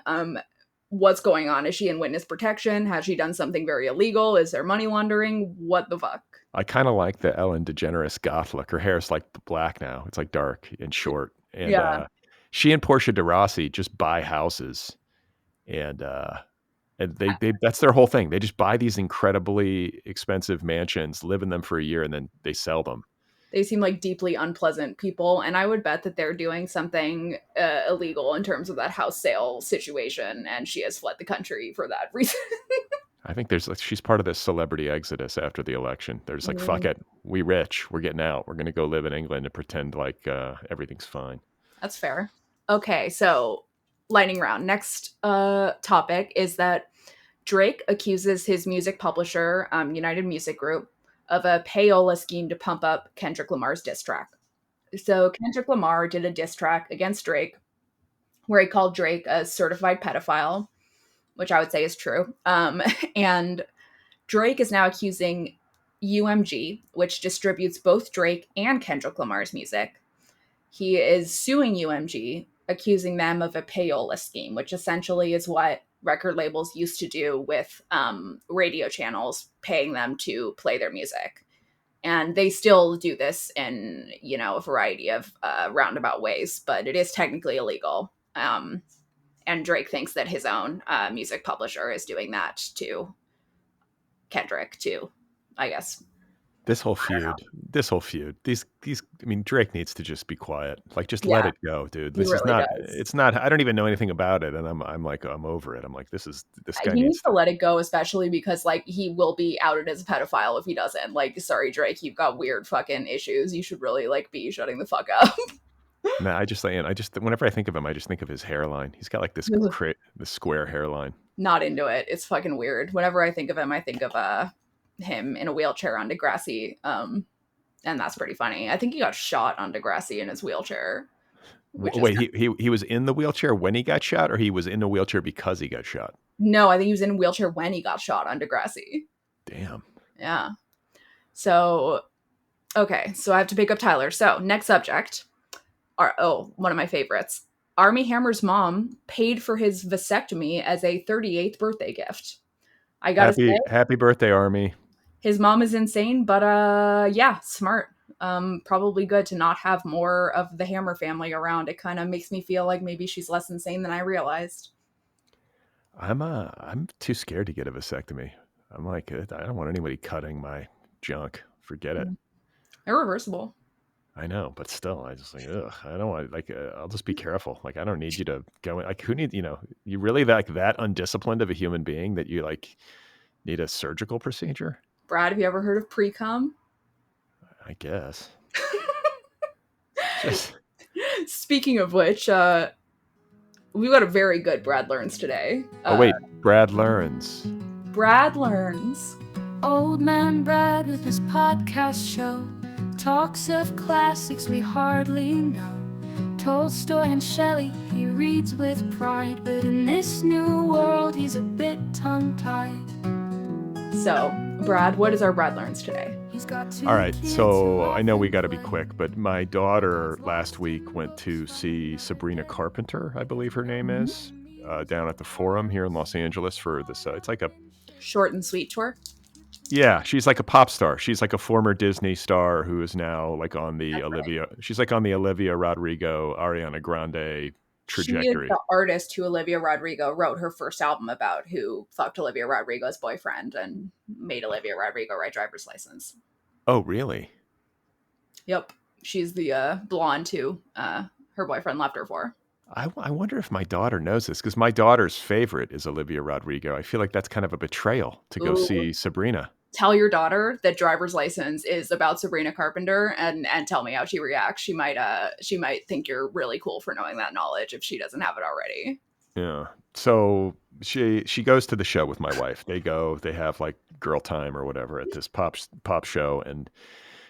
What's going on? Is she in witness protection? Has she done something very illegal? Is there money laundering? What the fuck? I kind of like the Ellen DeGeneres goth look. Her hair is like black now. It's like dark and short. And Yeah, she and Portia de Rossi just buy houses and they that's their whole thing. They just buy these incredibly expensive mansions, live in them for a year, and then they sell them. they seem like deeply unpleasant people, and I would bet that they're doing something illegal in terms of that house sale situation, and she has fled the country for that reason. I think there's like she's part of this celebrity exodus after the election. They're just like, fuck it. We rich. We're getting out. We're gonna go live in England and pretend like everything's fine. That's fair. Okay, so lightning round. Next topic is that Drake accuses his music publisher, United Music Group, of a payola scheme to pump up Kendrick Lamar's diss track. So Kendrick Lamar did a diss track against Drake where he called Drake a certified pedophile, which I would say is true. And Drake is now accusing UMG, which distributes both Drake and Kendrick Lamar's music. He is suing UMG, accusing them of a payola scheme, which essentially is what record labels used to do with radio channels, paying them to play their music. And they still do this in, a variety of roundabout ways, but it is technically illegal. And Drake thinks that his own music publisher is doing that to Kendrick, too, I guess. This whole feud, I mean, Drake needs to just be quiet. Like, just let Yeah, it go, dude. he This is really not, does. it's not, I don't even know anything about it. And I'm like, I'm over it. I'm like, this guy He needs needs to to, let it go, especially because like he will be outed as a pedophile if he doesn't. Like, sorry, Drake, you've got weird fucking issues. You should really like be shutting the fuck up. man, whenever I think of him, I just think of his hairline. He's got like this square hairline. Not into it. It's fucking weird. Whenever I think of him, I think of him in a wheelchair on Degrassi. And that's pretty funny. I think he got shot on Degrassi in his wheelchair, which is Wait, he was in the wheelchair when he got shot, or he was in the wheelchair because he got shot? no, I think he was in a wheelchair when he got shot on Degrassi. Damn. Yeah. So okay, so I have to pick up Tyler. So next subject. One of my favorites. Army Hammer's mom paid for his vasectomy as a 38th birthday gift. I gotta say, Happy birthday, Army. his mom is insane, but yeah, smart. Probably good to not have more of the Hammer family around. It kind of makes me feel like maybe she's less insane than I realized. I'm too scared to get a vasectomy. I'm like, I don't want anybody cutting my junk. Forget it. Irreversible. I know, but still, I just like, ugh, I don't want, like, I'll just be careful. Like, I don't need you to go in. Like, who needs, you really like that undisciplined of a human being that you like need a surgical procedure? Brad, have you ever heard of pre-cum? I guess. Just, Speaking of which, we've got a very good Brad Learns today. oh, wait, Brad Learns. Brad Learns. Old man Brad with his podcast show talks of classics we hardly know. Tolstoy and Shelley he reads with pride, but in this new world he's a bit tongue-tied. So, Brad, what is our Brad Learns today? All right, so I know we got to be quick, but my daughter last week went to see Sabrina Carpenter, I believe her name is, down at the Forum here in Los Angeles for this. It's like a short and sweet tour. Yeah, she's like a pop star. She's like a former Disney star who is now like on the She's like on the Olivia Rodrigo, Ariana Grande trajectory. She is the artist who Olivia Rodrigo wrote her first album about, who fucked Olivia Rodrigo's boyfriend and made Olivia Rodrigo write driver's license. Oh, really? Yep. She's the blonde who her boyfriend left her for. I wonder if my daughter knows this, because my daughter's favorite is Olivia Rodrigo. I feel like that's kind of a betrayal to go see Sabrina. Tell your daughter that driver's license is about Sabrina Carpenter and tell me how she reacts. She might think you're really cool for knowing that knowledge if she doesn't have it already. Yeah. So she goes to the show with my wife. They have like girl time or whatever at this pop show, and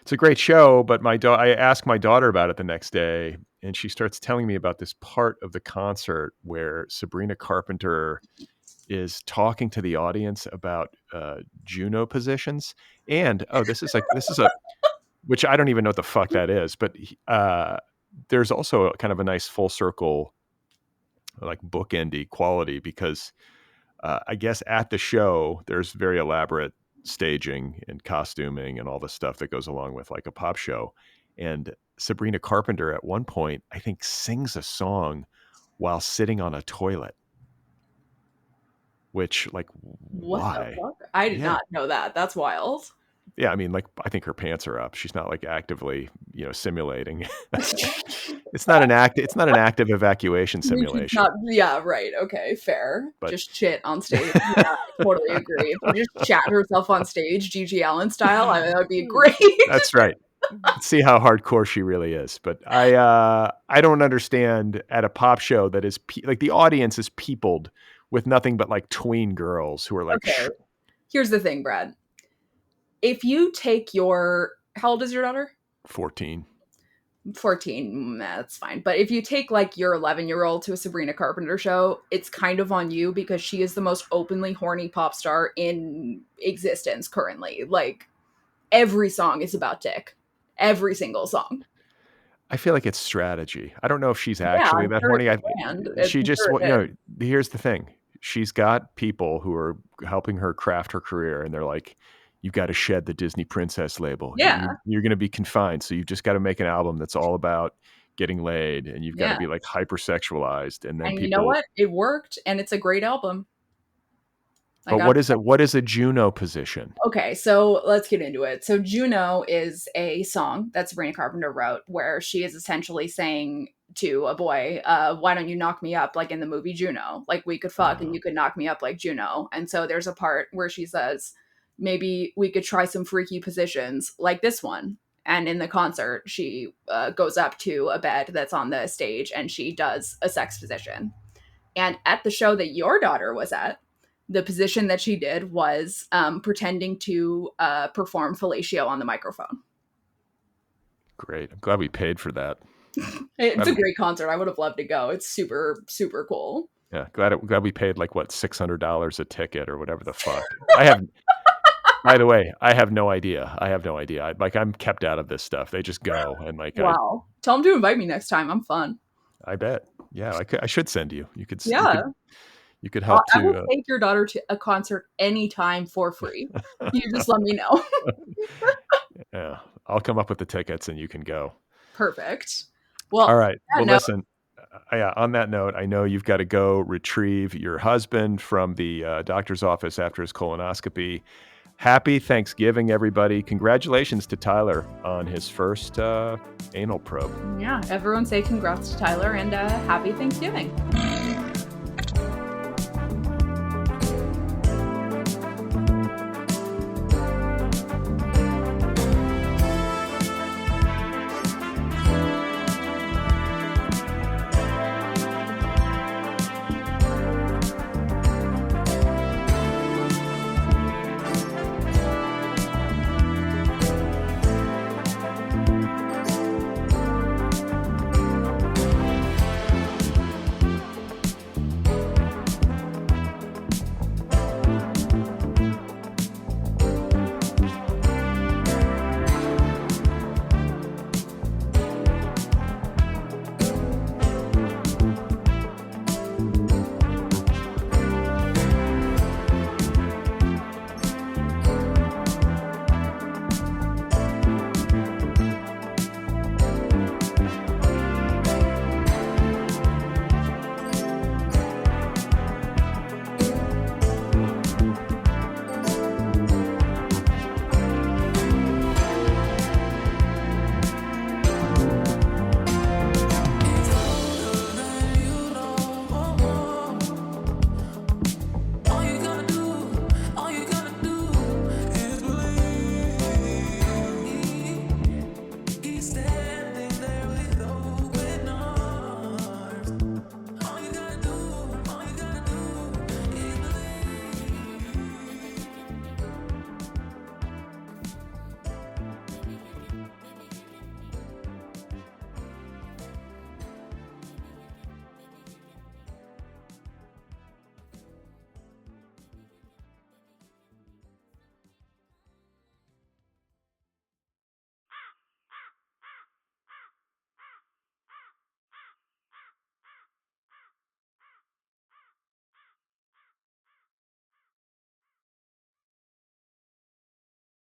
it's a great show. But I asked my daughter about it the next day, and she starts telling me about this part of the concert where Sabrina Carpenter is talking to the audience about Juno positions. And this is a which I don't even know what the fuck that is, but there's also kind of a nice full circle, like bookendy quality, because I guess at the show there's very elaborate staging and costuming and all the stuff that goes along with like a pop show. And Sabrina Carpenter at one point, I think, sings a song while sitting on a toilet. Which, like, what why? The fuck? I did not know that. That's wild. Yeah, I mean, like, I think her pants are up. She's not like actively, simulating. It's not an active evacuation simulation. Yeah, right. Okay, fair. But just shit on stage. Yeah, I totally agree. If she just chat herself on stage, Gigi Allen style, that would be great. That's right. Let's see how hardcore she really is. But I don't understand at a pop show that is like the audience is peopled with nothing but like tween girls who are like. Okay. Here's the thing, Brad. If you take how old is your daughter? 14. 14, that's fine. But if you take like your 11-year-old to a Sabrina Carpenter show, it's kind of on you, because she is the most openly horny pop star in existence currently. Like, every song is about dick. Every single song. I feel like it's strategy. I don't know if she's actually that horny. She just, here's the thing. She's got people who are helping her craft her career, and they're like, you've got to shed the Disney princess label. Yeah. You're going to be confined. So you've just got to make an album that's all about getting laid, and you've got to be like hypersexualized. And then you know what? It worked, and it's a great album. But what is a Juno position? Okay, so let's get into it. So Juno is a song that Sabrina Carpenter wrote where she is essentially saying to a boy, why don't you knock me up like in the movie Juno? Like we could fuck and you could knock me up like Juno. And so there's a part where she says, maybe we could try some freaky positions like this one. And in the concert, she goes up to a bed that's on the stage and she does a sex position. And at the show that your daughter was at, the position that she did was pretending to perform fellatio on the microphone. Great. I'm glad we paid for that. It's a great concert. I would have loved to go. It's super, super cool. Yeah. Glad we paid like what, $600 a ticket or whatever the fuck. By the way, I have no idea. I'm kept out of this stuff. They just go and like, wow. Tell them to invite me next time. I'm fun. I bet. Yeah. I should send you. You could help I will take your daughter to a concert anytime for free. You just let me know. Yeah. I'll come up with the tickets and you can go. Perfect. Well, all right. Well, listen, on that note, I know you've got to go retrieve your husband from the doctor's office after his colonoscopy. Happy Thanksgiving, everybody. Congratulations to Tyler on his first anal probe. Yeah, everyone say congrats to Tyler and happy Thanksgiving.